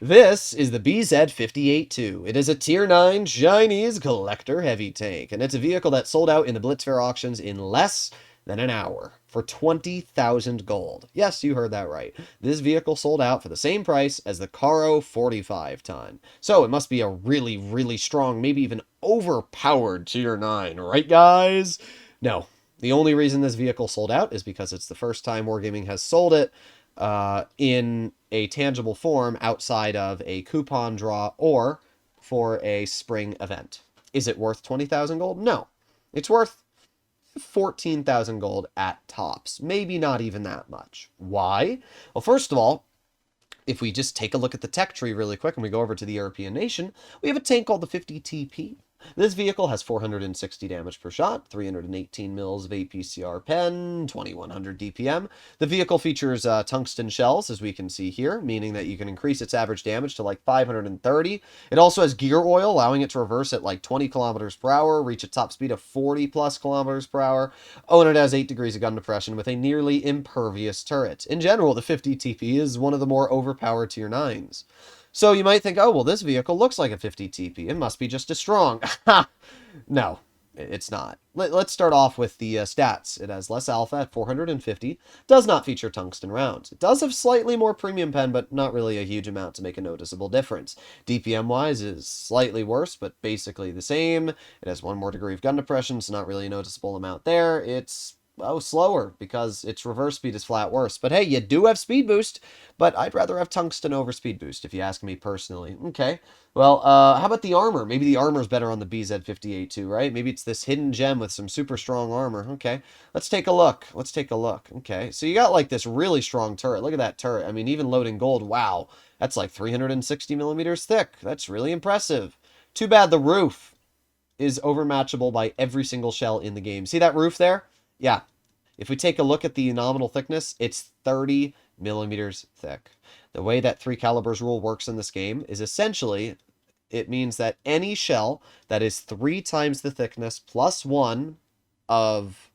This is the BZ-58-2. It is a Tier 9 Chinese collector heavy tank, and it's a vehicle that sold out in the Blitz Fair auctions in less than an hour for 20,000 gold. Yes, you heard that right. This vehicle sold out for the same price as the Caro 45 ton. So it must be a really, really strong, maybe even overpowered Tier 9, right guys? No. The only reason this vehicle sold out is because it's the first time Wargaming has sold it in a tangible form outside of a coupon draw or for a spring event. Is it worth 20,000 gold? No. It's worth 14,000 gold at tops. Maybe not even that much. Why? Well, first of all, if we just take a look at the tech tree really quick and we go over to the European nation, we have a tank called the 50TP. This vehicle has 460 damage per shot, 318 mils of APCR pen, 2100 DPM. The vehicle features tungsten shells, as we can see here, meaning that you can increase its average damage to like 530. It also has gear oil, allowing it to reverse at like 20 kilometers per hour, reach a top speed of 40 plus kilometers per hour. Oh, and it has 8 degrees of gun depression with a nearly impervious turret. In general, the 50TP is one of the more overpowered tier 9s. So you might think, oh, well, this vehicle looks like a 50 TP. It must be just as strong. No, it's not. Let's start off with the stats. It has less alpha at 450. Does not feature tungsten rounds. It does have slightly more premium pen, but not really a huge amount to make a noticeable difference. DPM-wise is slightly worse, but basically the same. It has 1 more degree of gun depression, so not really a noticeable amount there. It's slower because its reverse speed is flat worse. But hey, you do have speed boost, but I'd rather have tungsten over speed boost if you ask me personally. Okay, well, how about the armor? Maybe the armor is better on the BZ-58 too, right? Maybe it's this hidden gem with some super strong armor. Okay, let's take a look. Let's take a look. Okay, so you got like this really strong turret. Look at that turret. I mean, even loading gold, wow, that's like 360 millimeters thick. That's really impressive. Too bad the roof is overmatchable by every single shell in the game. See that roof there? Yeah. If we take a look at the nominal thickness, it's 30 millimeters thick. The way that 3 calibers rule works in this game is essentially it means that any shell that is 3 times the thickness plus 1 of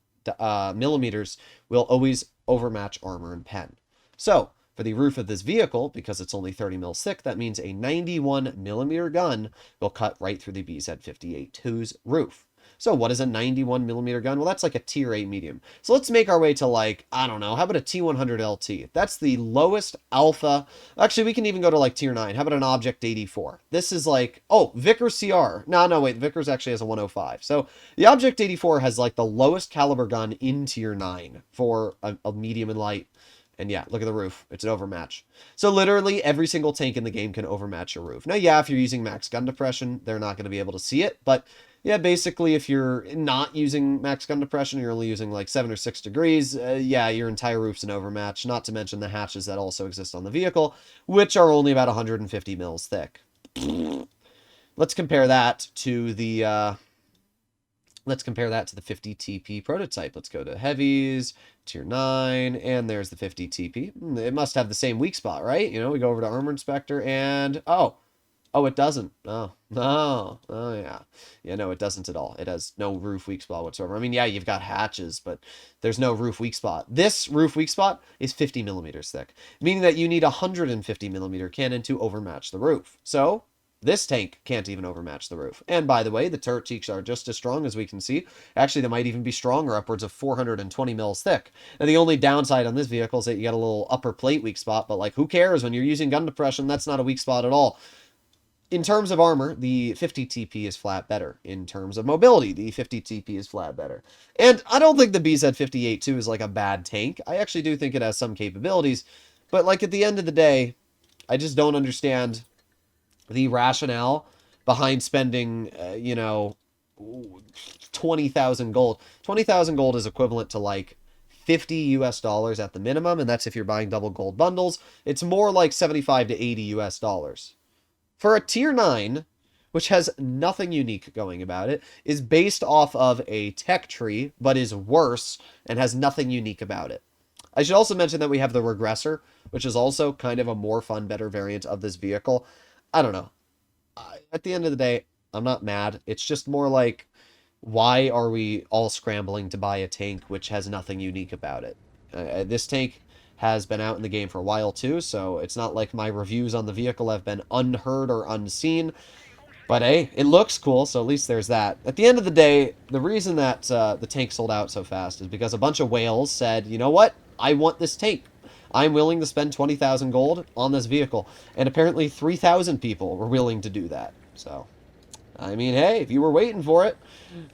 millimeters will always overmatch armor and pen. So, for the roof of this vehicle, because it's only 30 mils thick, that means a 91 millimeter gun will cut right through the BZ-58-2's roof. So what is a 91 millimeter gun? Well, that's like a tier 8 medium. So let's make our way to like, I don't know, how about a T100 LT? That's the lowest alpha. Actually, we can even go to like tier 9. How about an Object 84? This is like, oh, Vickers CR. No, wait, Vickers actually has a 105. So the Object 84 has like the lowest caliber gun in tier 9 for a medium and light. And yeah, look at the roof. It's an overmatch. So literally every single tank in the game can overmatch your roof. Now, yeah, if you're using max gun depression, they're not going to be able to see it. But yeah, basically, if you're not using max gun depression, you're only using like 7 or 6 degrees, yeah, your entire roof's an overmatch, not to mention the hatches that also exist on the vehicle, which are only about 150 mils thick. Let's compare that to the 50 TP prototype. Let's go to heavies, tier 9, and there's the 50 TP. It must have the same weak spot, right? You know, we go over to Armor Inspector, and oh, it doesn't. Oh, no. Oh, yeah. Yeah, no, it doesn't at all. It has no roof weak spot whatsoever. I mean, yeah, you've got hatches, but there's no roof weak spot. This roof weak spot is 50 millimeters thick, meaning that you need a 150 millimeter cannon to overmatch the roof. So, this tank can't even overmatch the roof. And by the way, the turret cheeks are just as strong as we can see. Actually, they might even be stronger, upwards of 420 mils thick. And the only downside on this vehicle is that you got a little upper plate weak spot, but like, who cares? When you're using gun depression, that's not a weak spot at all. In terms of armor, the 50 TP is flat better. In terms of mobility, the 50 TP is flat better. And I don't think the BZ-58-2 is like a bad tank. I actually do think it has some capabilities. But like at the end of the day, I just don't understand the rationale behind spending, 20,000 gold. 20,000 gold is equivalent to like $50 at the minimum, and that's if you're buying double gold bundles. It's more like 75 to $80. For a tier 9, which has nothing unique going about it, is based off of a tech tree, but is worse and has nothing unique about it. I should also mention that we have the Regressor, which is also kind of a more fun, better variant of this vehicle. I don't know. At the end of the day, I'm not mad. It's just more like, why are we all scrambling to buy a tank which has nothing unique about it? This tank has been out in the game for a while too, so it's not like my reviews on the vehicle have been unheard or unseen. But hey, it looks cool, so at least there's that. At the end of the day, the reason that the tank sold out so fast is because a bunch of whales said, you know what? I want this tank. I'm willing to spend 20,000 gold on this vehicle. And apparently 3,000 people were willing to do that. So, I mean, hey, if you were waiting for it,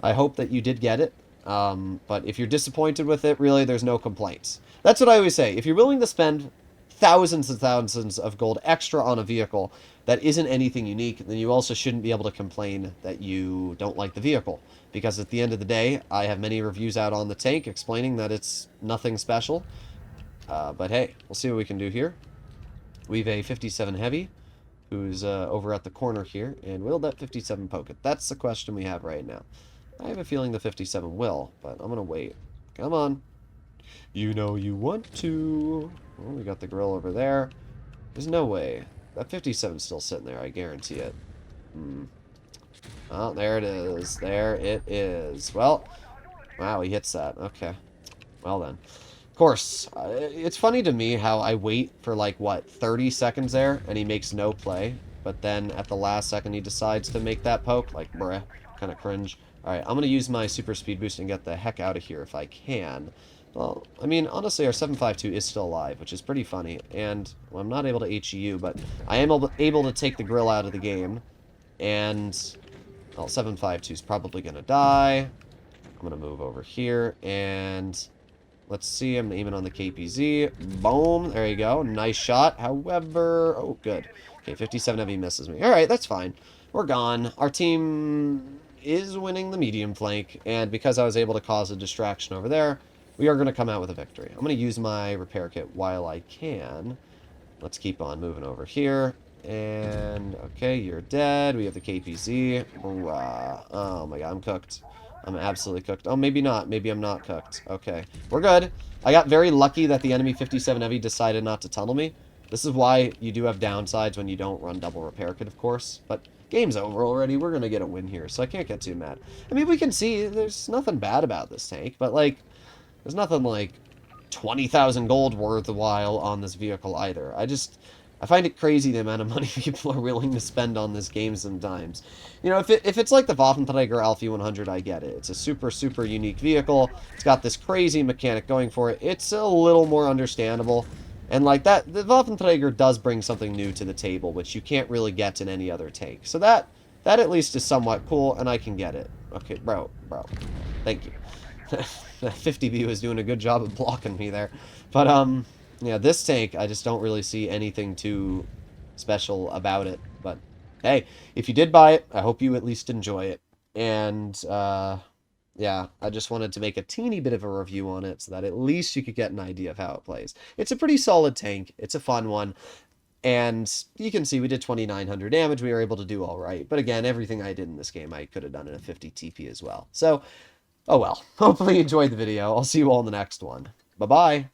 I hope that you did get it. But if you're disappointed with it, really, there's no complaints. That's what I always say. If you're willing to spend thousands and thousands of gold extra on a vehicle that isn't anything unique, then you also shouldn't be able to complain that you don't like the vehicle. Because at the end of the day, I have many reviews out on the tank explaining that it's nothing special. But hey, we'll see what we can do here. We've a 57 Heavy, who's over at the corner here, and will that 57 poke it? That's the question we have right now. I have a feeling the 57 will, but I'm going to wait. Come on. You know you want to. Oh, we got the grill over there. There's no way. That 57's still sitting there, I guarantee it. Oh, there it is. There it is. Well, wow, he hits that. Okay. Well then. Of course, it's funny to me how I wait for like, what, 30 seconds there, and he makes no play. But then at the last second he decides to make that poke. Like, bruh, kind of cringe. Alright, I'm going to use my super speed boost and get the heck out of here if I can. Well, I mean, honestly, our 752 is still alive, which is pretty funny. And, well, I'm not able to HEU, but I am able to take the grill out of the game. And, well, 752 is probably going to die. I'm going to move over here, and let's see, I'm aiming on the KPZ. Boom, there you go. Nice shot. However, oh, good. Okay, 57 Heavy misses me. All right, that's fine. We're gone. Our team is winning the medium flank, and because I was able to cause a distraction over there, we are going to come out with a victory. I'm going to use my repair kit while I can. Let's keep on moving over here. And, okay, you're dead. We have the KPZ. Oh my god, I'm cooked. I'm absolutely cooked. Oh, maybe not. Maybe I'm not cooked. Okay, we're good. I got very lucky that the enemy 57 Heavy decided not to tunnel me. This is why you do have downsides when you don't run double repair kit, of course. But game's over already. We're going to get a win here, so I can't get too mad. I mean, we can see there's nothing bad about this tank, but, like, there's nothing, like, 20,000 gold worthwhile on this vehicle either. I find it crazy the amount of money people are willing to spend on this game sometimes. You know, if it's like the Waffenträger Alfie 100, I get it. It's a super, super unique vehicle. It's got this crazy mechanic going for it. It's a little more understandable. And like that, the Waffenträger does bring something new to the table, which you can't really get in any other tank. So that at least is somewhat cool, and I can get it. Okay, bro. Thank you. 50B was doing a good job of blocking me there. But, yeah, this tank, I just don't really see anything too special about it. But, hey, if you did buy it, I hope you at least enjoy it. And, yeah, I just wanted to make a teeny bit of a review on it so that at least you could get an idea of how it plays. It's a pretty solid tank. It's a fun one. And you can see we did 2,900 damage. We were able to do all right. But again, everything I did in this game, I could have done in a 50 TP as well. So, oh well. Hopefully you enjoyed the video. I'll see you all in the next one. Bye-bye.